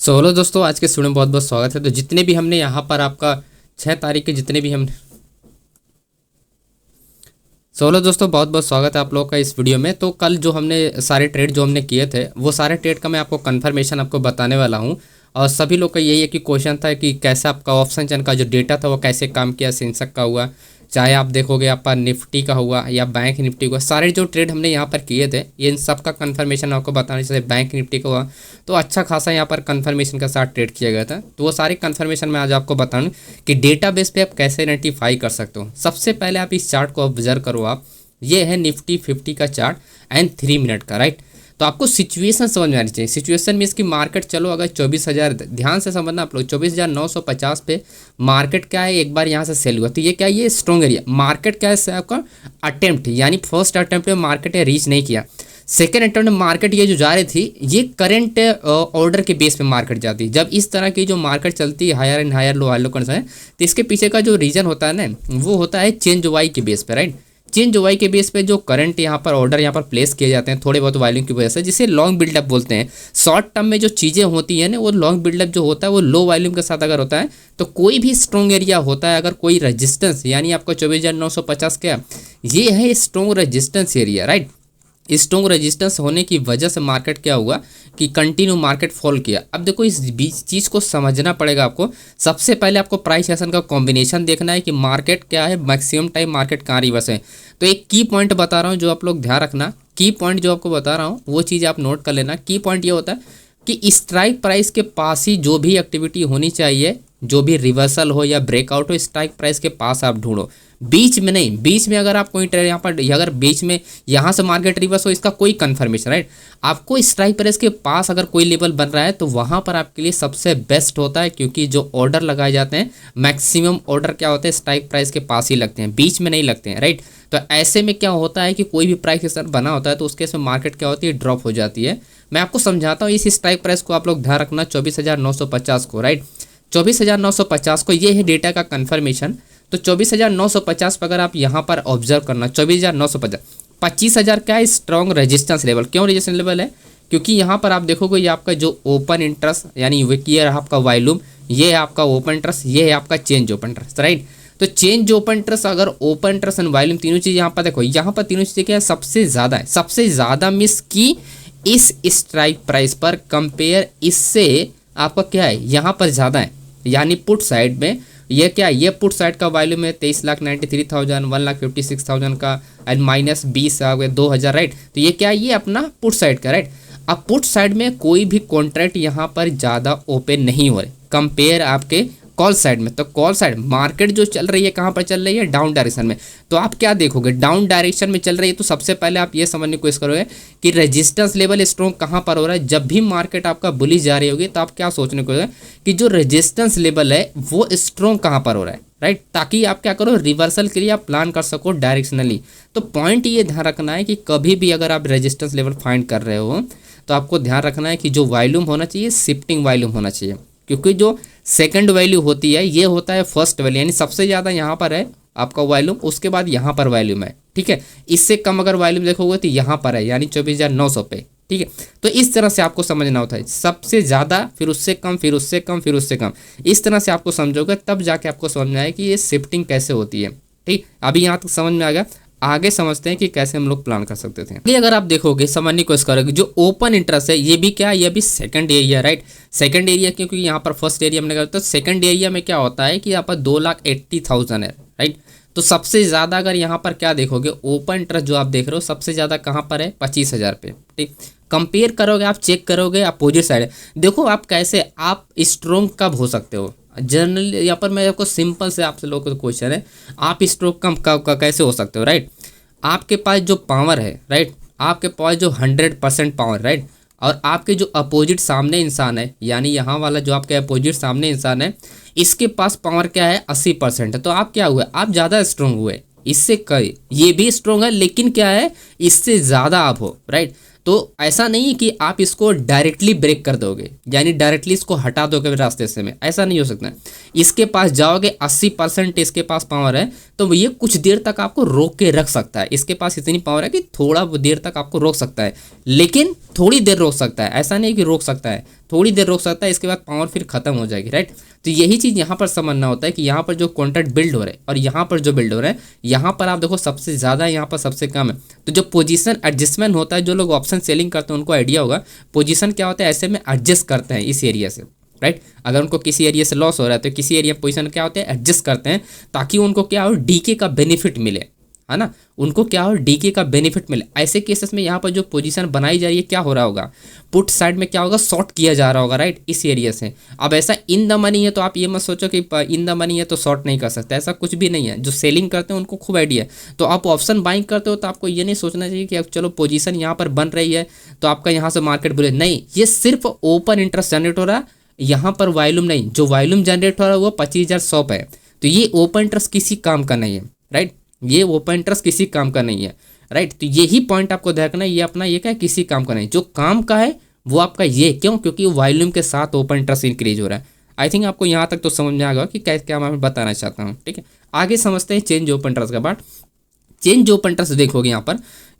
Hello दोस्तों, आज के वीडियो में बहुत बहुत स्वागत है। तो जितने भी हमने यहाँ पर आपका 6 तारीख के जितने भी हमने हेलो दोस्तों, बहुत बहुत स्वागत है आप लोगों का इस वीडियो में। तो कल जो हमने सारे ट्रेड जो हमने किए थे वो सारे ट्रेड का मैं आपको कंफर्मेशन आपको बताने वाला हूँ। और सभी लोग का यही है कि क्वेश्चन था कि कैसे आपका ऑप्शन चैन का जो डेटा था वो कैसे काम किया, सेंसेक्स का हुआ, चाहे आप देखोगे आपका निफ्टी का हुआ या बैंक निफ्टी का, सारे जो ट्रेड हमने यहाँ पर किए थे ये इन सब का कंफर्मेशन आपको बताना। जैसे बैंक निफ्टी का हुआ तो अच्छा खासा यहाँ पर कंफर्मेशन के साथ ट्रेड किया गया था। तो वो सारे कंफर्मेशन मैं आज आपको बताऊँ कि डेटाबेस पे आप कैसे आइडेंटिफाई कर सकते हो। सबसे पहले आप इस चार्ट को ऑब्जर्व करो। आप ये है निफ्टी 50 का चार्ट एंड 3 मिनट का, राइट। तो आपको सिचुएशन समझ में आनी चाहिए। सिचुएशन मीन्स कि मार्केट, चलो अगर 24,000, ध्यान से समझना आप लोग, 24,950 पे मार्केट क्या है, एक बार यहाँ से सेल हुआ तो ये क्या है, ये स्ट्रॉन्ग एरिया। मार्केट क्या है आपका अटेम्प्ट, यानी फर्स्ट अटेम्प्ट में मार्केट ने रीच नहीं किया। सेकेंड अटेम्प्ट में मार्केट ये जो जा रही थी ये करंट ऑर्डर के बेस पे मार्केट जाती है। जब इस तरह की जो मार्केट चलती है higher and higher low higher low condition है, तो इसके पीछे का जो रीजन होता है ना वो होता है चेंज वाई के बेस पे, राइट। चेंज वाई के बेस पे जो करंट यहाँ पर ऑर्डर यहाँ पर प्लेस किए जाते हैं थोड़े बहुत वॉल्यूम की वजह से, जिसे लॉन्ग बिल्डअप बोलते हैं। शॉर्ट टर्म में जो चीज़ें होती हैं ना वो लॉन्ग बिल्डअप जो होता है वो लो वॉल्यूम के साथ अगर होता है तो कोई भी स्ट्रॉन्ग एरिया होता है, अगर कोई रेजिस्टेंस, यानी आपका 24,950 क्या ये है strong resistance area, right. Strong resistance होने की वजह से मार्केट क्या हुआ कि कंटिन्यू मार्केट फॉल किया। अब देखो इस बीच चीज़ को समझना पड़ेगा आपको। सबसे पहले आपको प्राइस एक्शन का कॉम्बिनेशन देखना है कि मार्केट क्या है, मैक्सिमम टाइम मार्केट कहाँ रिवर्स है। तो एक की पॉइंट बता रहा हूँ जो आप लोग ध्यान रखना। की पॉइंट जो आपको बता रहा हूँ वो चीज़ आप नोट कर लेना। की पॉइंट ये होता है कि स्ट्राइक प्राइस के पास ही जो भी एक्टिविटी होनी चाहिए, जो भी रिवर्सल हो या ब्रेकआउट हो, स्ट्राइक प्राइस के पास आप ढूंढो, बीच में नहीं। बीच में अगर आप कोई ट्रेड यहाँ पर अगर बीच में यहाँ से मार्केट रिवर्स हो, इसका कोई कंफर्मेशन, राइट। आपको स्ट्राइक प्राइस के पास अगर कोई लेवल बन रहा है तो वहाँ पर आपके लिए सबसे बेस्ट होता है, क्योंकि जो ऑर्डर लगाए जाते हैं मैक्सिमम ऑर्डर क्या होते हैं स्ट्राइक प्राइस के पास ही लगते हैं, बीच में नहीं लगते हैं, राइट। तो ऐसे में क्या होता है कि कोई भी प्राइस एक्शन बना होता है तो उसके इसमें मार्केट क्या होती है, ड्रॉप हो जाती है। मैं आपको समझाता हूँ। इस स्ट्राइक प्राइस को आप लोग ध्यान रखना 24,950 को, राइट। 24,950 को, ये है डेटा का कंफर्मेशन। तो 24,950 पर अगर आप यहाँ पर ऑब्जर्व करना 24,950, 25,000 क्या है स्ट्रॉन्ग रेजिस्टेंस लेवल। क्यों रेजिस्टेंस लेवल है, क्योंकि यहाँ पर आप देखोगे ये आपका जो ओपन इंटरेस्ट यानी ये है आपका वॉल्यूम, ये है आपका ओपन इंटरेस्ट, ये है आपका चेंज ओपन इंटरेस्ट, राइट। तो चेंज ओपन इंटरेस्ट, अगर ओपन इंटरेस्ट एंड वॉल्यूम तीनों चीज़ यहाँ पर देखो, यहाँ पर तीनों चीज़ें क्या है सबसे ज़्यादा है, सबसे ज़्यादा मिस की इस स्ट्राइक प्राइस पर कंपेयर इससे आपका क्या है यहाँ पर ज़्यादा है। यानी पुट साइड में ये क्या है, ये पुट साइड का वॉल्यूम है 23,93,000, 1,56,000 का एंड माइनस 20 आ गया 2,000, राइट। तो ये क्या है, ये अपना पुट साइड का, राइट। अब पुट साइड में कोई भी कॉन्ट्रैक्ट यहाँ पर ज़्यादा ओपन नहीं हो रहे कंपेयर आपके कॉल साइड में। तो कॉल साइड मार्केट जो चल रही है कहाँ पर चल रही है, डाउन डायरेक्शन में। तो आप क्या देखोगे, डाउन डायरेक्शन में चल रही है तो सबसे पहले आप ये समझने की कोशिश करोगे कि रेजिस्टेंस लेवल स्ट्रॉन्ग कहाँ पर हो रहा है। जब भी मार्केट आपका बुलिश जा रही होगी तो आप क्या सोचने को कि जो रेजिस्टेंस लेवल है वो स्ट्रॉन्ग कहाँ पर हो रहा है, राइट। ताकि आप क्या करो, रिवर्सल के लिए आप प्लान कर सको डायरेक्शनली। तो पॉइंट ये ध्यान रखना है कि कभी भी अगर आप रेजिस्टेंस लेवल फाइंड कर रहे हो तो आपको ध्यान रखना है कि जो वॉल्यूम होना चाहिए शिफ्टिंग वॉल्यूम होना चाहिए, क्योंकि जो सेकंड वैल्यू होती है ये होता है फर्स्ट वैल्यू, यानी सबसे ज़्यादा यहाँ पर है आपका वॉल्यूम, उसके बाद यहाँ पर वॉल्यूम है, ठीक है। इससे कम अगर वॉल्यूम देखोगे तो यहाँ पर है, यानी 24,900 पे, ठीक है। तो इस तरह से आपको समझना होता है, सबसे ज़्यादा फिर उससे कम फिर उससे कम फिर उससे कम, इस तरह से आपको समझोगे तब जाके आपको समझ में आए कि ये शिफ्टिंग कैसे होती है, ठीक। अभी यहाँ तक समझ में आ गया, आगे समझते हैं कि कैसे हम लोग प्लान कर सकते थे। ये अगर आप देखोगे समझने की कोशिश करोगे, जो ओपन इंटरेस्ट है ये भी क्या है, ये भी second area, right. Second area क्योंकि यहाँ पर फर्स्ट एरिया हमने कहा, तो सेकंड एरिया में क्या होता है कि यहाँ पर 2,80,000 है, राइट। तो सबसे ज़्यादा अगर यहाँ पर क्या देखोगे, ओपन इंटरेस्ट जो आप देख रहे हो सबसे ज़्यादा कहाँ पर है, 25,000 पे, ठीक। कंपेयर करोगे आप, चेक करोगे अपोजिट साइड, देखो आप कैसे आप स्ट्रॉन्ग कब हो सकते हो। जनरली यहाँ पर मैं आपको सिंपल से आपसे लोगों का क्वेश्चन है, आप स्ट्रोक कम कैसे हो सकते हो, राइट। आपके पास जो पावर है, राइट, आपके पास जो 100% पावर, राइट, और आपके जो अपोजिट सामने इंसान है, यानी यहाँ वाला जो आपके अपोजिट सामने इंसान है इसके पास पावर क्या है 80% है। तो आप क्या हुए, आप ज़्यादा स्ट्रोंग हुए, इससे कई ये भी स्ट्रोंग है लेकिन क्या है इससे ज़्यादा आप हो, राइट। तो ऐसा नहीं कि आप इसको डायरेक्टली ब्रेक कर दोगे, यानी डायरेक्टली इसको हटा दोगे रास्ते से में, ऐसा नहीं हो सकता। इसके पास जाओगे 80% इसके पास पावर है तो ये कुछ देर तक आपको रोक के रख सकता है। इसके पास इतनी पावर है कि थोड़ा देर तक आपको रोक सकता है, लेकिन थोड़ी देर रोक सकता है, ऐसा नहीं कि रोक सकता है। थोड़ी देर रोक सकता है, इसके बाद पावर फिर खत्म हो जाएगी, राइट। तो यही चीज़ यहाँ पर समझना होता है कि यहाँ पर जो कॉन्ट्रैक्ट बिल्ड हो रहा है और यहाँ पर जो बिल्ड हो रहा है, यहाँ पर आप देखो सबसे ज़्यादा है, यहाँ पर सबसे कम है। तो जो पोजीशन एडजस्टमेंट होता है, जो लोग ऑप्शन सेलिंग करते हैं उनको आइडिया होगा पोजीशन क्या होता है, ऐसे में एडजस्ट करते हैं इस एरिया से, राइट। अगर उनको किसी एरिया से लॉस हो रहा है तो किसी एरिया पोजीशन क्या होते हैं, एडजस्ट करते हैं, ताकि उनको क्या हो, डीके का बेनिफिट मिले, है ना, उनको क्या हो, डीके का बेनिफिट मिले। ऐसे केसेस में यहाँ पर जो पोजीशन बनाई जा रही है क्या हो रहा होगा, पुट साइड में क्या होगा, शॉर्ट किया जा रहा होगा, राइट, इस एरिया से। अब ऐसा इन द मनी है तो आप ये मत सोचो कि इन द मनी है तो शॉर्ट नहीं कर सकते, ऐसा कुछ भी नहीं है। जो सेलिंग करते हैं उनको खूब आइडिया है। तो आप ऑप्शन बाइंग करते हो तो आपको ये नहीं सोचना चाहिए कि चलो पोजीशन यहाँ पर बन रही है तो आपका यहाँ से मार्केट बुले, नहीं, ये सिर्फ ओपन इंटरेस्ट जनरेट हो रहा है, यहाँ पर वॉल्यूम नहीं। जो वॉल्यूम जनरेट हो रहा है वो 25,100 है, तो ये ओपन इंटरेस्ट किसी काम का नहीं है, राइट, ये ओपन इंटरेस्ट किसी काम का नहीं है, राइट। तो यही पॉइंट आपको देखना है, ये अपना ये क्या है, किसी काम का नहीं। जो काम का है वो आपका ये, क्यों, क्योंकि वॉल्यूम के साथ ओपन इंटरेस्ट इंक्रीज हो रहा है। आई थिंक आपको यहाँ तक तो समझ में आ गया कि क्या मैं बताना चाहता हूँ, ठीक है। आगे समझते हैं चेंज ओपन इंटरेस्ट का बात। चेंज ओपन इंटरेस्ट देखोगे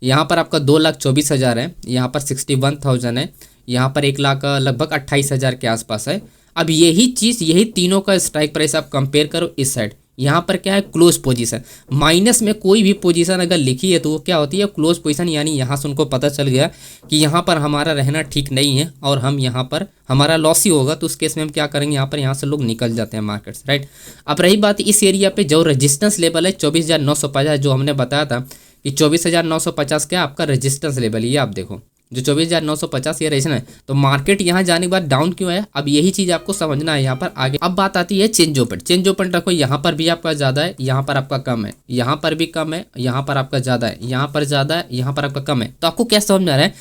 यहाँ पर आपका 2,24,000 है, यहाँ पर 61,000 है, यहाँ पर 1,00,000 लगभग 28,000 के आसपास है। अब यही चीज़, यही तीनों का स्ट्राइक प्राइस आप कंपेयर करो इस साइड, यहाँ पर क्या है, क्लोज पोजीशन। माइनस में कोई भी पोजीशन अगर लिखी है तो वो क्या होती है, क्लोज पोजीशन, यानी यहाँ से उनको पता चल गया कि यहाँ पर हमारा रहना ठीक नहीं है और हम यहाँ पर हमारा लॉस ही होगा, तो उस केस में हम क्या करेंगे, यहाँ से लोग निकल जाते हैं मार्केट से, राइट। अब रही बात इस एरिया पे जो रेजिस्टेंस लेवल है 24,950, जो हमने बताया था कि 24,950 क्या आपका रेजिस्टेंस लेवल, ये आप देखो जो 24,950 ये रेजिस्टेंस है। तो मार्केट यहाँ जाने के बाद डाउन क्यों है, अब यही चीज़ आपको समझना है यहाँ पर आगे। अब बात आती है चेंज ओपन। चेंज ओपन रखो, यहाँ पर भी आपका ज़्यादा है, यहाँ पर आपका कम है, यहाँ पर भी कम है, यहाँ पर आपका ज़्यादा है, यहाँ पर ज़्यादा है, यहाँ पर आपका कम है। तो आपको क्या समझ में आ रहा है,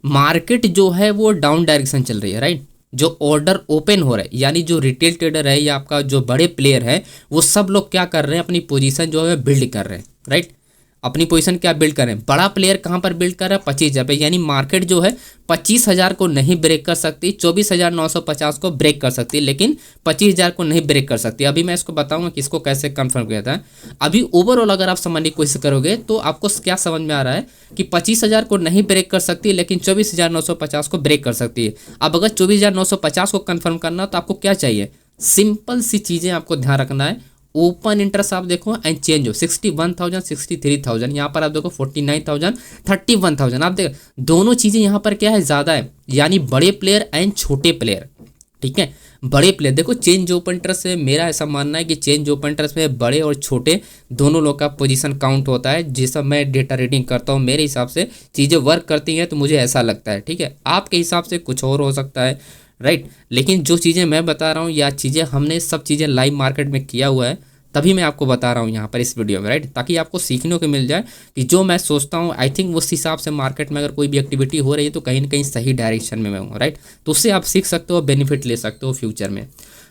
मार्केट जो है वो डाउन डायरेक्शन चल रही है, राइट। जो ऑर्डर ओपन हो रहा है, यानी जो रिटेल ट्रेडर है या आपका जो बड़े प्लेयर है, वो सब लोग क्या कर रहे हैं, अपनी पोजीशन जो है बिल्ड कर रहे हैं, राइट। अपनी पोजीशन क्या बिल्ड करें, बड़ा प्लेयर कहाँ पर बिल्ड कर रहा है, 25,000 पे, यानी मार्केट जो है 25,000 को नहीं ब्रेक कर सकती, 24,950 को ब्रेक कर सकती है, लेकिन 25,000 को नहीं ब्रेक कर सकती। अभी मैं इसको बताऊंगा कि इसको कैसे कंफर्म किया था। अभी ओवरऑल अगर आप समझने की कोशिश करोगे तो आपको क्या समझ में आ रहा है कि 25,000 को नहीं ब्रेक कर सकती, लेकिन 24,950 को ब्रेक कर सकती है। अब अगर 24,950 को कन्फर्म करना तो आपको क्या चाहिए, सिंपल सी चीज़ें आपको ध्यान रखना है। ओपन इंटरेस्ट आप देखो एंड चेंज हो 61,000 63,000, यहाँ पर आप देखो 49,000 31,000, आप देखो दोनों चीज़ें यहाँ पर क्या है, ज़्यादा है, यानी बड़े प्लेयर एंड छोटे प्लेयर, ठीक है। बड़े प्लेयर देखो, चेंज ओपन इंटरेस्ट से मेरा ऐसा मानना है कि चेंज ओपन इंटरेस्ट में बड़े और छोटे दोनों लोग का पोजीशन काउंट होता है। जिस सब मैं डेटा रीडिंग करता हूँ मेरे हिसाब से चीज़ें वर्क करती हैं, तो मुझे ऐसा लगता है, ठीक है। आपके हिसाब से कुछ और हो सकता है, राइट। लेकिन जो चीज़ें मैं बता रहा हूँ या चीज़ें हमने सब चीज़ें लाइव मार्केट में किया हुआ है, तभी मैं आपको बता रहा हूँ यहाँ पर इस वीडियो में, राइट, ताकि आपको सीखने को मिल जाए कि जो मैं सोचता हूँ आई थिंक उस हिसाब से मार्केट में अगर कोई भी एक्टिविटी हो रही है तो कहीं ना कहीं सही डायरेक्शन में मैं हूँ, राइट। तो उससे आप सीख सकते हो, बेनिफिट ले सकते हो फ्यूचर में,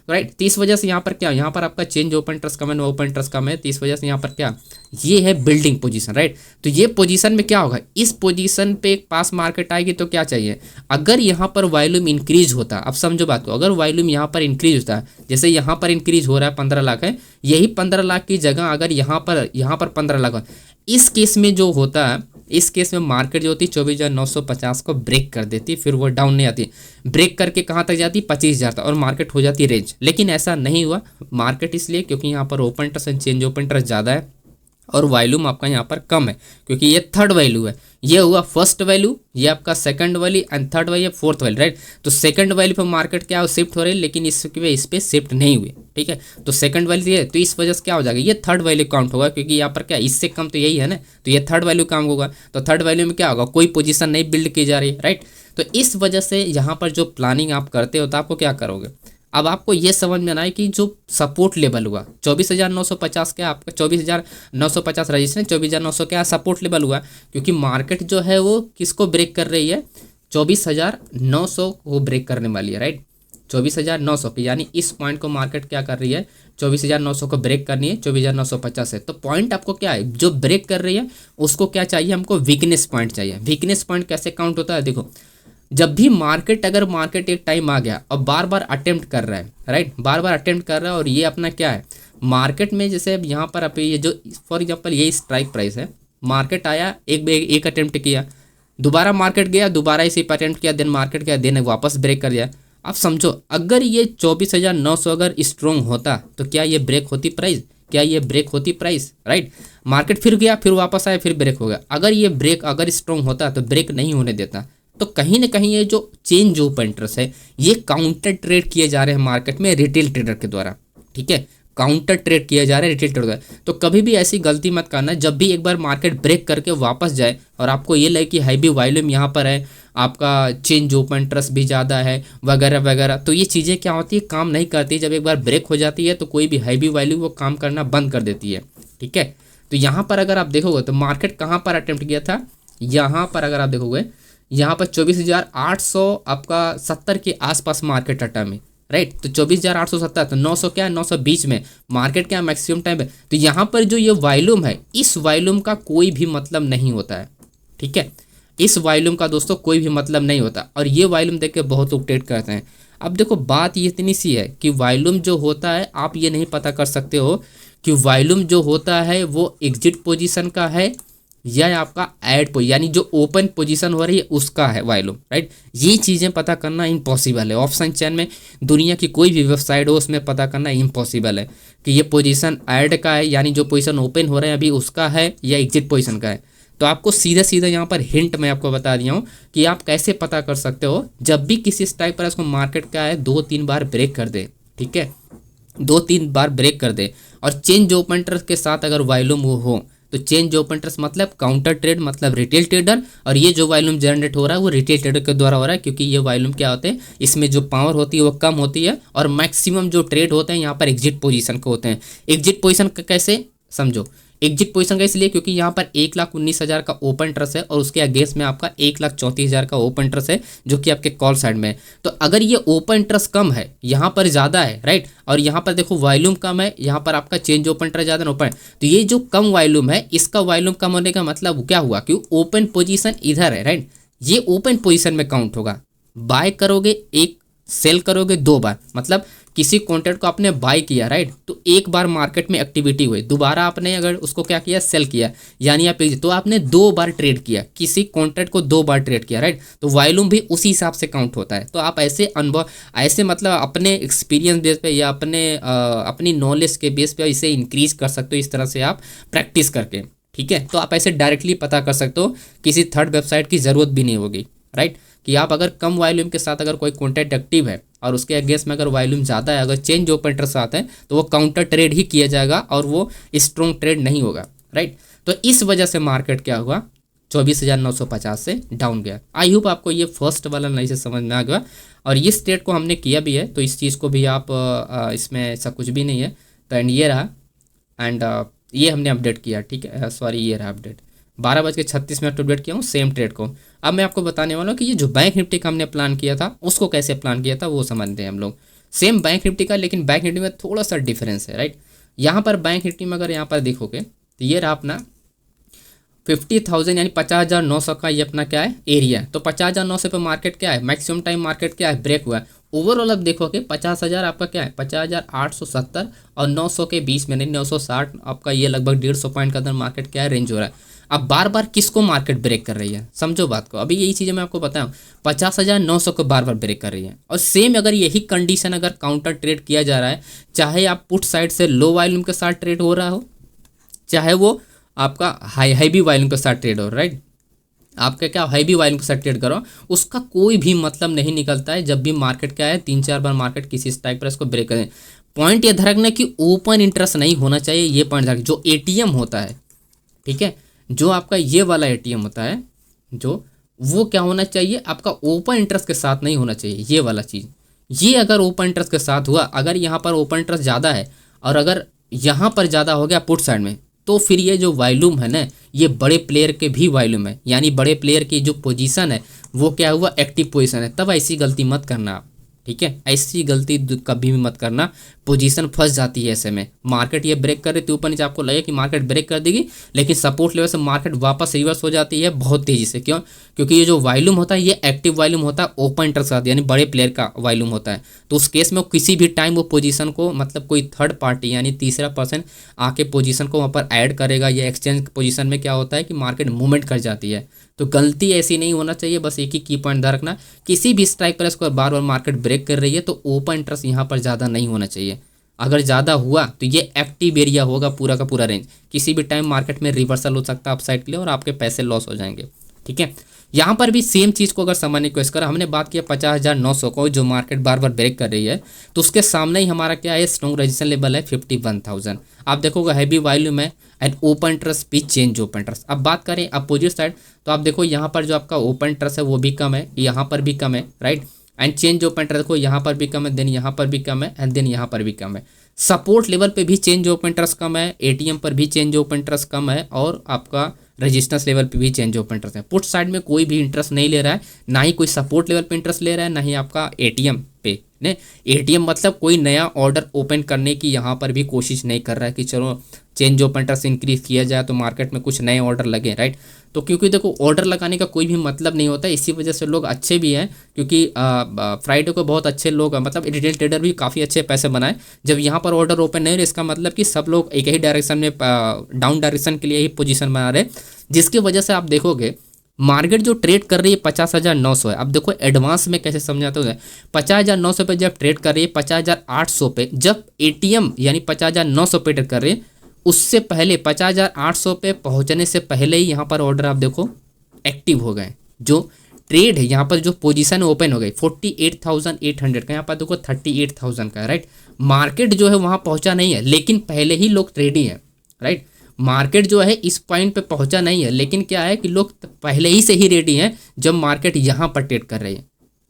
राइट। तो इस वजह से यहाँ पर क्या, यहाँ पर आपका चेंज ओपन इंटरेस्ट कम है, ओपन इंटरेस्ट कम है, तो इस वजह से यहाँ पर क्या, ये है बिल्डिंग पोजीशन, राइट। तो ये पोजीशन में क्या होगा, इस पोजीशन पे एक पास मार्केट आएगी तो क्या चाहिए, अगर यहाँ पर वॉल्यूम इंक्रीज होता, अब समझो बात को, अगर वॉल्यूम यहाँ पर इंक्रीज होता है, जैसे यहाँ पर इंक्रीज हो रहा है 15 लाख है, यही 15 लाख की जगह अगर यहाँ पर 15 लाख, इस केस में जो होता है, इस केस में मार्केट जो होती 24,950 को ब्रेक कर देती, फिर वो डाउन नहीं आती, ब्रेक करके कहाँ तक जाती 25,000 तक, और मार्केट हो जाती रेंज। लेकिन ऐसा नहीं हुआ मार्केट, इसलिए क्योंकि यहाँ पर open interest and change open interest ज़्यादा है और वॉल्यूम आपका यहाँ पर कम है, क्योंकि ये थर्ड वैल्यू है, ये हुआ फर्स्ट वैल्यू, ये आपका second value and third value, fourth value, right. तो सेकंड वैल्यू पर मार्केट क्या शिफ्ट हो रही है, लेकिन इस पे शिफ्ट नहीं हुई, ठीक है। तो सेकंड वैल्यू ये, तो इस वजह से क्या हो जाएगा, ये थर्ड वैल्यू काउंट होगा, क्योंकि यहाँ पर क्या इससे कम तो यही है ना, तो ये थर्ड वैल्यू काम होगा। तो थर्ड वैल्यू में क्या होगा, कोई पोजीशन नहीं बिल्ड की जा रही, राइट। तो इस वजह से यहाँ पर जो प्लानिंग आप करते हो तो आपको क्या करोगे, अब आपको ये समझ में आना है कि जो सपोर्ट लेवल हुआ 24,950 क्या आपका 24,950 रजिस्टर, 24,900 क्या सपोर्ट लेवल हुआ, क्योंकि मार्केट जो है वो किसको ब्रेक कर रही है, 24,900 को ब्रेक करने वाली है, राइट। 24,900 की, यानी इस पॉइंट को मार्केट क्या कर रही है, 24,900 को ब्रेक करनी है, 24,950 है। तो पॉइंट आपको क्या है, जो ब्रेक कर रही है उसको क्या चाहिए, हमको वीकनेस पॉइंट चाहिए। वीकनेस पॉइंट कैसे काउंट होता है, देखो जब भी मार्केट एक टाइम आ गया और बार बार अटेम्प्ट कर रहा है, राइट, बार बार अटेम्प्ट कर रहा है, और ये अपना क्या है मार्केट में, जैसे यहाँ पर आप ये जो फॉर एग्जांपल ये स्ट्राइक प्राइस है, मार्केट आया एक अटेम्प्ट किया, दोबारा मार्केट गया, दोबारा इसी पर अटेम्प्ट किया, देन मार्केट गया, देन वापस ब्रेक कर दिया। आप समझो, अगर ये 24,900 अगर स्ट्रॉन्ग होता तो क्या ये ब्रेक होती प्राइस, क्या ये ब्रेक होती प्राइस, राइट। मार्केट फिर गया, फिर वापस आया, फिर ब्रेक हो गया। अगर ये ब्रेक अगर स्ट्रॉन्ग होता तो ब्रेक नहीं होने देता। तो कहीं ना कहीं ये जो चेंज ऑफ इंटरेस्ट है ये काउंटर ट्रेड किए जा रहे हैं मार्केट में रिटेल ट्रेडर के द्वारा, ठीक है, काउंटर ट्रेड किया जा रहा है रिटेल ट्रेडर। तो कभी भी ऐसी गलती मत करना, जब भी एक बार मार्केट ब्रेक करके वापस जाए और आपको ये लगे कि हैवी वॉल्यूम यहाँ पर है, आपका चेंज ओपन इंटरेस्ट भी ज़्यादा है वगैरह वगैरह, तो ये चीज़ें क्या होती है, काम नहीं करती। जब एक बार ब्रेक हो जाती है तो कोई भी हैवी वॉल्यूम वो काम करना बंद कर देती है, ठीक है। तो यहाँ पर अगर आप देखोगे तो मार्केट कहाँ पर अटेम्प्ट किया था, यहाँ पर अगर आप देखोगे यहाँ पर 24,800 आपका 70 के आसपास मार्केट अटा में, राइट। तो 24,870 तो 900 क्या है, 920 में मार्केट क्या मैक्सिमम टाइम है। तो यहाँ पर जो ये वॉल्यूम है इस वॉल्यूम का कोई भी मतलब नहीं होता है, ठीक है, इस वॉल्यूम का दोस्तों कोई भी मतलब नहीं होता। और ये वॉल्यूम देख के बहुत लोग ट्रेड करते हैं। अब देखो बात ये इतनी सी है कि वॉल्यूम जो होता है आप ये नहीं पता कर सकते हो कि वॉल्यूम जो होता है वो एग्जिट पोजीशन का है या आपका ऐड यानी जो ओपन पोजीशन हो रही है उसका है वॉल्यूम, राइट। ये चीज़ें पता करना इम्पॉसिबल है। ऑप्शन चेन में दुनिया की कोई भी वेबसाइट हो उसमें पता करना इम्पॉसिबल है कि ये पोजीशन ऐड का है यानी जो पोजीशन ओपन हो रहा है अभी उसका है या एग्जिट पोजीशन का है। तो आपको सीधा सीधा यहाँ पर हिंट मैं आपको बता दिया हूँ कि आप कैसे पता कर सकते हो। जब भी किसी टाइप पर इसको मार्केट का है 2-3 बार ब्रेक कर दे, ठीक है, 2-3 बार ब्रेक कर दे और चेंज ओपन इंटरेस्ट के साथ अगर वॉल्यूम वो हो, तो चेंज ओपन इंटरेस्ट मतलब काउंटर ट्रेड मतलब रिटेल ट्रेडर, और ये जो वॉल्यूम जनरेट हो रहा है वो रिटेल ट्रेडर के द्वारा हो रहा है, क्योंकि ये वॉल्यूम क्या होते हैं, इसमें जो पावर होती है वो कम होती है और मैक्सिमम जो ट्रेड होते हैं यहाँ पर एग्जिट पोजीशन के होते हैं। एग्जिट पोजीशन का कैसे समझो, एग्जिट पोजीशन का इसलिए क्योंकि यहाँ पर 1,19,000 का ओपन इंटरेस्ट है और उसके अगेंस्ट में आपका 1,34,000 का ओपन इंटरेस्ट है जो कि आपके कॉल साइड में है। तो अगर ये ओपन इंटरेस्ट कम है, यहाँ पर ज़्यादा है, राइट, और यहाँ पर देखो वॉल्यूम कम है, यहाँ पर आपका चेंज ओपन इंटरेस्ट ज़्यादा है ओपन, तो ये जो कम वॉल्यूम है इसका वॉल्यूम कम होने का मतलब क्या हुआ कि ओपन पोजीशन इधर है, राइट, ये ओपन पोजीशन में काउंट होगा। बाय करोगे एक, सेल करोगे 2 बार, मतलब किसी कॉन्ट्रैक्ट को आपने बाय किया, राइट, तो एक बार मार्केट में एक्टिविटी हुई, दोबारा आपने अगर उसको क्या किया, सेल किया, यानी आप तो आपने 2 बार ट्रेड किया, किसी कॉन्ट्रैक्ट को 2 बार ट्रेड किया, राइट, तो वॉल्यूम भी उसी हिसाब से काउंट होता है। तो आप ऐसे अनुभव, ऐसे मतलब अपने एक्सपीरियंस बेस पे या अपनी नॉलेज के बेस पे इसे इंक्रीज कर सकते हो, इस तरह से आप प्रैक्टिस करके, ठीक है। तो आप ऐसे डायरेक्टली पता कर सकते हो, किसी थर्ड वेबसाइट की ज़रूरत भी नहीं होगी, राइट, कि आप अगर कम वॉल्यूम के साथ अगर कोई कॉन्ट्रैक्ट एक्टिव है और उसके अगेंस्ट में अगर वॉल्यूम ज़्यादा है, अगर चेंज ओपन इंटरेस्ट आता है तो वो काउंटर ट्रेड ही किया जाएगा और वो स्ट्रॉन्ग ट्रेड नहीं होगा, राइट। तो इस वजह से मार्केट क्या हुआ, 24,950 से डाउन गया। आई होप आपको ये फर्स्ट वाला नहीं से समझ में आ गया, और इस ट्रेड को हमने किया भी है, तो इस चीज़ को भी आप इसमें ऐसा कुछ भी नहीं है। तो एंड ये रहा, एंड ये हमने अपडेट किया, ठीक है, सॉरी ये रहा अपडेट, 12:36 अपडेट किया हूँ सेम ट्रेड को। अब मैं आपको बताने वाला हूँ कि ये जो बैंक निफ्टी का हमने प्लान किया था उसको कैसे प्लान किया था वो समझते हैं हम लोग। सेम बैंक निफ्टी का, लेकिन बैंक निफ्टी में थोड़ा सा डिफरेंस है, राइट। यहाँ पर बैंक निफ्टी में अगर यहाँ पर देखोगे तो ये रहा अपना 50,000 यानी 50,900 का ये अपना क्या है एरिया। तो 50,900 पे मार्केट क्या है, मैक्सिमम टाइम मार्केट क्या है, ब्रेक हुआ है। ओवरऑल अब देखोगे 50,000 आपका क्या है, 50,870 और 900 के बीच में, नहीं 960 आपका, ये लगभग 150 पॉइंट का अंदर मार्केट क्या है रेंज हो रहा है। अब बार बार किसको मार्केट ब्रेक कर रही है, समझो बात को। अभी यही चीज़ें मैं आपको बताऊँ, 50,900 को बार बार ब्रेक कर रही है। और सेम अगर यही कंडीशन अगर काउंटर ट्रेड किया जा रहा है, चाहे आप पुट साइड से लो वॉल्यूम के साथ ट्रेड हो रहा हो, चाहे वो आपका हैवी वॉल्यूम के साथ ट्रेड हो, राइट, आपका क्या हैवी वॉल्यूम के साथ ट्रेड करो, उसका कोई भी मतलब नहीं निकलता है। जब भी मार्केट क्या है 3-4 बार मार्केट किसी टाइप पर इसको ब्रेक करें, पॉइंट ये धरकना कि ओपन इंटरेस्ट नहीं होना चाहिए। ये पॉइंट धरक, जो एटीएम होता है, ठीक है, जो आपका ये वाला एटीएम होता है, जो वो क्या होना चाहिए, आपका ओपन इंटरेस्ट के साथ नहीं होना चाहिए। ये वाला चीज़, ये अगर ओपन इंटरेस्ट के साथ हुआ, अगर यहाँ पर ओपन इंटरेस्ट ज़्यादा है और अगर यहाँ पर ज़्यादा हो गया पुट साइड में, तो फिर ये जो वॉल्यूम है ना, ये बड़े प्लेयर के भी वॉल्यूम है, यानी बड़े प्लेयर की जो पोजीशन है वो क्या हुआ, एक्टिव पोजीशन है। तब ऐसी गलती मत करना आप, ठीक है, ऐसी गलती कभी भी मत करना, पोजीशन फंस जाती है ऐसे में। मार्केट ये ब्रेक कर रही थी ऊपर नीचे, आपको लगे कि मार्केट ब्रेक कर देगी, लेकिन सपोर्ट लेवल से मार्केट वापस रिवर्स हो जाती है बहुत तेज़ी से। क्यों? क्योंकि ये जो वॉल्यूम होता है ये एक्टिव वॉल्यूम होता है, ओपन इंटरेस्ट का यानी बड़े प्लेयर का वॉल्यूम होता है। तो उस केस में किसी भी टाइम वो पोजीशन को, मतलब कोई थर्ड पार्टी यानी तीसरा पर्सन आके पोजीशन को वहाँ पर ऐड करेगा। या एक्सचेंज पोजीशन में क्या होता है कि मार्केट मूवमेंट कर जाती है, तो गलती ऐसी नहीं होना चाहिए, बस एक ही की पॉइंट ध्यान रखना, किसी भी स्ट्राइक प्राइस को बार बार मार्केट ब्रेक कर रही है तो ओपन इंटरेस्ट यहाँ पर ज़्यादा नहीं होना चाहिए। अगर ज़्यादा हुआ तो ये एक्टिव एरिया होगा पूरा का पूरा रेंज, किसी भी टाइम मार्केट में रिवर्सल हो सकता है अपसाइड के लिए और आपके पैसे लॉस हो जाएंगे। ठीक है, यहाँ पर भी सेम चीज़ को अगर समझने की कोशिश करें, हमने बात किया 50,900 को जो मार्केट बार बार ब्रेक कर रही है, तो उसके सामने ही हमारा क्या है, स्ट्रॉन्ग रेजिस्टेंस लेवल है 51,000। आप देखोगे हैवी वॉल्यूम है एंड ओपन इंटरेस्ट भी चेंज ओपन इंटरेस्ट। अब बात करें अपोजिट साइड, तो आप देखो यहाँ पर जो आपका ओपन इंटरेस्ट है वो भी कम है, यहाँ पर भी कम है, right. And change open interest देखो यहाँ पर भी कम है, देन यहाँ पर भी कम है, एंड देन यहाँ पर भी कम है। सपोर्ट लेवल पे भी चेंज ओपन इंटरेस्ट कम है, एटीएम पर भी चेंज ओपन इंटरेस्ट कम है, और आपका रेजिस्टेंस लेवल पे भी चेंज ओपन इंटरेस्ट है। पुट साइड में कोई भी इंटरेस्ट नहीं ले रहा है, ना ही कोई सपोर्ट लेवल पे इंटरेस्ट ले रहा है, ना ही आपका एटीएम पे ने। एटीएम मतलब कोई नया ऑर्डर ओपन करने की यहाँ पर भी कोशिश नहीं कर रहा है कि चलो चेंज ओपन इंटरेस्ट इंक्रीज किया जाए तो मार्केट में कुछ नए ऑर्डर लगे, राइट। तो क्योंकि देखो ऑर्डर लगाने का कोई भी मतलब नहीं होता, इसी वजह से लोग अच्छे भी हैं, क्योंकि फ्राइडे को बहुत अच्छे लोग मतलब रिटेल ट्रेडर भी काफ़ी अच्छे पैसे बनाए। जब यहाँ पर ऑर्डर ओपन नहीं हो रहे, इसका मतलब कि सब लोग एक ही डायरेक्शन में डाउन डायरेक्शन के लिए ही पोजीशन बना रहे, जिसकी वजह से आप देखोगे मार्केट जो ट्रेड कर रही है 50,900 है। अब देखो एडवांस में कैसे समझाते हो, 50,900 पे जब ट्रेड कर रही है, 50,800 पे जब एटीएम यानी 50,900 पे ट्रेड कर रही है, उससे पहले 50,800 पे पहुंचने से पहले ही यहाँ पर ऑर्डर आप देखो एक्टिव हो गए। जो ट्रेड है यहाँ पर जो पोजीशन ओपन हो गई 48,800 का, यहाँ पर देखो 38,000 का, राइट। मार्केट जो है वहाँ पहुँचा नहीं है, लेकिन पहले ही लोग रेडी हैं, राइट। मार्केट जो है इस पॉइंट पे पहुंचा नहीं है, लेकिन क्या है कि लोग पहले ही से ही रेडी हैं जब मार्केट यहाँ पर ट्रेड कर रही है।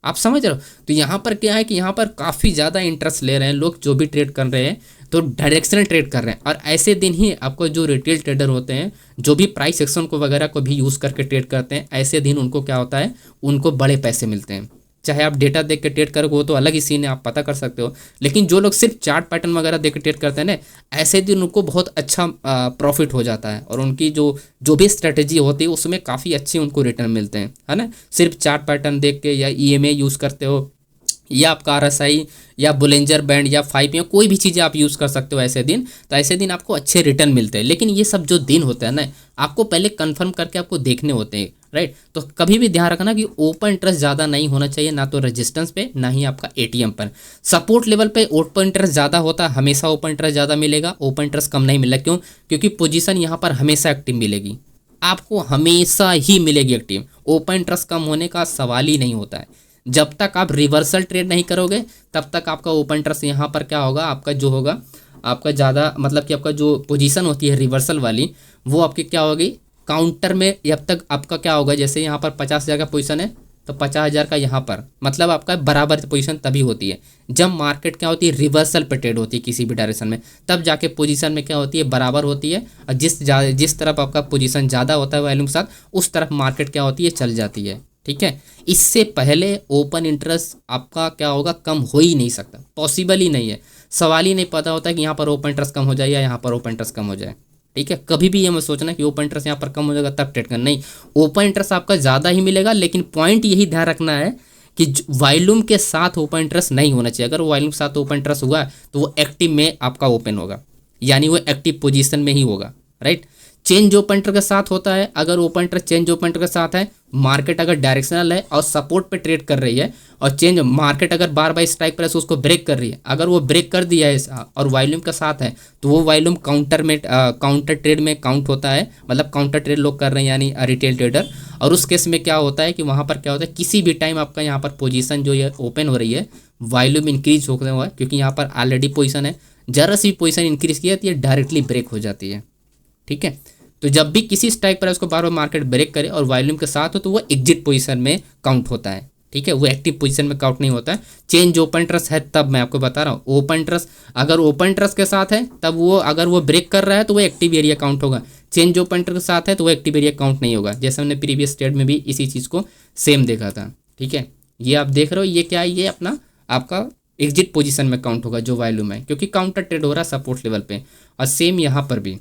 आप समझ रहे हो, तो यहाँ पर क्या है कि यहाँ पर काफ़ी ज़्यादा इंटरेस्ट ले रहे हैं लोग, जो भी ट्रेड कर रहे हैं तो डायरेक्शनल ट्रेड कर रहे हैं। और ऐसे दिन ही आपको जो रिटेल ट्रेडर होते हैं, जो भी प्राइस एक्शन को वगैरह को भी यूज़ करके ट्रेड करते हैं, ऐसे दिन उनको क्या होता है, उनको बड़े पैसे मिलते हैं। चाहे आप डेटा देख के ट्रेड करोगे वो तो अलग ही सीन है, आप पता कर सकते हो, लेकिन जो लोग सिर्फ चार्ट पैटर्न वगैरह देख के ट्रेड करते हैं ना, ऐसे दिन उनको बहुत अच्छा प्रॉफिट हो जाता है, और उनकी जो भी स्ट्रेटेजी होती है उसमें काफ़ी अच्छे उनको रिटर्न मिलते हैं, है ना। सिर्फ चार्ट पैटर्न देख के या ईएमए यूज़ करते हो, या आपका आरएसआई या बुलेंजर बैंड या 5 या कोई भी चीज़ें आप यूज़ कर सकते हो ऐसे दिन, तो ऐसे दिन आपको अच्छे रिटर्न मिलते हैं। लेकिन ये सब जो दिन होते हैं ना, आपको पहले कंफर्म करके आपको देखने होते हैं, राइट। तो कभी भी ध्यान रखना कि ओपन इंटरेस्ट ज़्यादा नहीं होना चाहिए, ना तो रेजिस्टेंस पे ना ही आपका एटीएम पर। सपोर्ट लेवल पे ओपन इंटरेस्ट ज़्यादा होता है, हमेशा ओपन इंटरेस्ट ज़्यादा मिलेगा, ओपन इंटरेस्ट कम नहीं मिलेगा। क्यों? क्योंकि पोजीशन यहाँ पर हमेशा एक्टिव मिलेगी, आपको हमेशा ही मिलेगी एक्टिव। ओपन इंटरेस्ट कम होने का सवाल ही नहीं होता है। जब तक आप रिवर्सल ट्रेड नहीं करोगे तब तक आपका ओपन इंटरेस्ट यहाँ पर क्या होगा, आपका जो होगा आपका ज़्यादा मतलब कि आपका जो पोजीशन होती है रिवर्सल वाली, वो आपकी क्या होगी काउंटर में। जब तक आपका क्या होगा, जैसे यहाँ पर 50,000 का पोजीशन है तो 50,000 का यहाँ पर मतलब आपका बराबर पोजीशन तभी होती है जब मार्केट क्या होती है, रिवर्सल पे ट्रेड होती है किसी भी डायरेक्शन में, तब जाके पोजीशन में क्या होती है, बराबर होती है। और जिस तरफ आपका पोजीशन ज़्यादा होता है वैल्यू के साथ, उस तरफ मार्केट क्या होती है, चल जाती है। ठीक है, इससे पहले ओपन इंटरेस्ट आपका क्या होगा, कम हो ही नहीं सकता, पॉसिबल ही नहीं है। सवाल ही नहीं पता होता कि यहाँ पर ओपन इंटरेस्ट कम हो जाए या यहाँ पर ओपन इंटरेस्ट कम हो जाए। ठीक है, कभी भी ये मत सोचना कि ओपन इंटरेस्ट यहाँ पर कम हो जाएगा तब ट्रेड करना, नहीं, ओपन इंटरेस्ट आपका ज़्यादा ही मिलेगा। लेकिन पॉइंट यही ध्यान रखना है कि वॉल्यूम के साथ ओपन इंटरेस्ट नहीं होना चाहिए। अगर वॉल्यूम के साथ ओपन इंटरेस्ट हुआ तो वो एक्टिव में आपका ओपन होगा, यानी वो एक्टिव पोजीशन में ही होगा, राइट। चेंज ओपन इंटरेस्ट के साथ होता है, अगर open interest change open interest के साथ है, मार्केट अगर डायरेक्शनल है और सपोर्ट पे ट्रेड कर रही है, और चेंज मार्केट अगर बार बार स्ट्राइक प्राइस उसको ब्रेक कर रही है, अगर वो ब्रेक कर दिया है और वॉल्यूम के साथ है, तो वो वॉल्यूम काउंटर ट्रेड में काउंट होता है, मतलब काउंटर ट्रेड लोग कर रहे हैं यानी रिटेल ट्रेडर। और उस केस में क्या होता है कि वहाँ पर क्या होता है, किसी भी टाइम आपका यहाँ पर पोजीशन जो है ओपन हो रही है, वॉल्यूम इंक्रीज हो हुआ है, क्योंकि यहाँ पर ऑलरेडी पोजीशन है, जरा सी पोजीशन इंक्रीज किया तो ये डायरेक्टली ब्रेक हो जाती है। ठीक है, तो जब भी किसी स्ट्राइक प्राइस को बार बार मार्केट ब्रेक करे और वॉल्यूम के साथ हो तो वो एग्जिट पोजीशन में काउंट होता है। ठीक है, वो एक्टिव पोजीशन में काउंट नहीं होता है। चेंज ओपन इंटरेस्ट है तब मैं आपको बता रहा हूँ, ओपन इंटरेस्ट अगर ओपन इंटरेस्ट के साथ है तब वो अगर वो ब्रेक कर रहा है तो वो एक्टिव एरिया काउंट होगा। चेंज ओपन इंटरेस्ट के साथ है तो वो एक्टिव एरिया काउंट नहीं होगा। जैसे हमने प्रीवियस स्टेट में भी इसी चीज़ को सेम देखा था। ठीक है, ये आप देख रहे हो, ये क्या है, ये अपना आपका एग्जिट पोजीशन में काउंट होगा जो वॉल्यूम है, क्योंकि काउंटर ट्रेड हो रहा है सपोर्ट लेवल पे। और सेम यहाँ पर भी,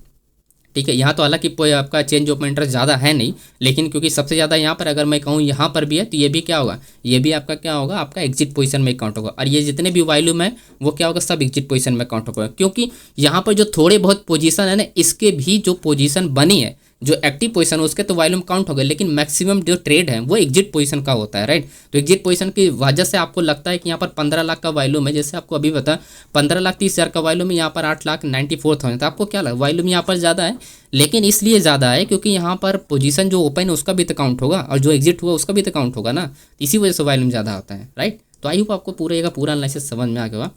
ठीक है, यहाँ तो हालांकि आपका चेंज ओपन इंटरेस्ट ज़्यादा है नहीं, लेकिन क्योंकि सबसे ज़्यादा यहाँ पर अगर मैं कहूँ यहाँ पर भी है, तो ये भी क्या होगा, ये भी आपका क्या होगा, आपका एग्जिट पोजीशन में काउंट होगा। और ये जितने भी वॉल्यूम है वो क्या होगा, सब एग्जिट पोजीशन में काउंट होगा, क्योंकि यहाँ पर जो थोड़े बहुत पोजीशन है ना, इसके भी जो पोजीशन बनी है, जो एक्टिव पोजीशन है उसके तो वॉल्यूम काउंट हो गए, लेकिन मैक्सिमम जो ट्रेड है वो एग्जिट पोजीशन का होता है, राइट। तो एग्जिट पोजीशन की वजह से आपको लगता है कि यहाँ पर 15 लाख का वॉल्यूम है, जैसे आपको अभी बता 15,30,000 का वॉल्यूम है, यहाँ पर 8,94,000, तो आपको क्या लगा वॉल्यूम यहाँ पर ज़्यादा है, लेकिन इसलिए ज़्यादा है क्योंकि यहाँ पर पोजीशन जो ओपन है उसका भी तो काउंट होगा और जो एग्जिट हुआ उसका भी तो काउंट होगा ना, इसी वजह से वॉल्यूम ज़्यादा होता है, राइट। तो आई होप आपको पूरा एनालिसिस समझ में आ गया।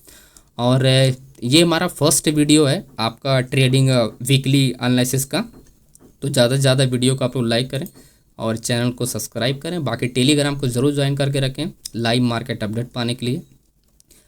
और ये हमारा फर्स्ट वीडियो है आपका ट्रेडिंग वीकली एनालिसिस का। तो ज़्यादा से ज़्यादा वीडियो को आप लोग लाइक करें और चैनल को सब्सक्राइब करें। बाकी टेलीग्राम को ज़रूर ज्वाइन करके रखें लाइव मार्केट अपडेट पाने के लिए।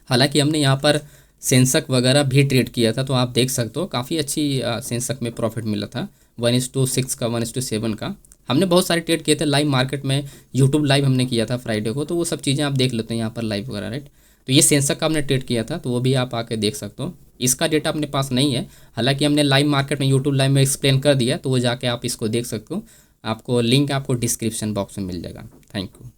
हालांकि हमने यहाँ पर सेंसक वगैरह भी ट्रेड किया था, तो आप देख सकते हो काफ़ी अच्छी सेंसक में प्रॉफिट मिला था 1:6 का 1:7 का। हमने बहुत सारे ट्रेड किए थे लाइव मार्केट में, यूट्यूब लाइव हमने किया था फ्राइडे को, तो वो सब चीज़ें आप देख लेते हैं यहाँ पर लाइव वगैरह, राइट। तो ये सेंसक का हमने ट्रेड किया था, तो वो भी आप आके देख सकते हो। इसका डेटा अपने पास नहीं है, हालांकि हमने लाइव मार्केट में यूट्यूब लाइव में एक्सप्लेन कर दिया, तो वो जाके आप इसको देख सकते हो। आपको लिंक आपको डिस्क्रिप्शन बॉक्स में मिल जाएगा। Thank you.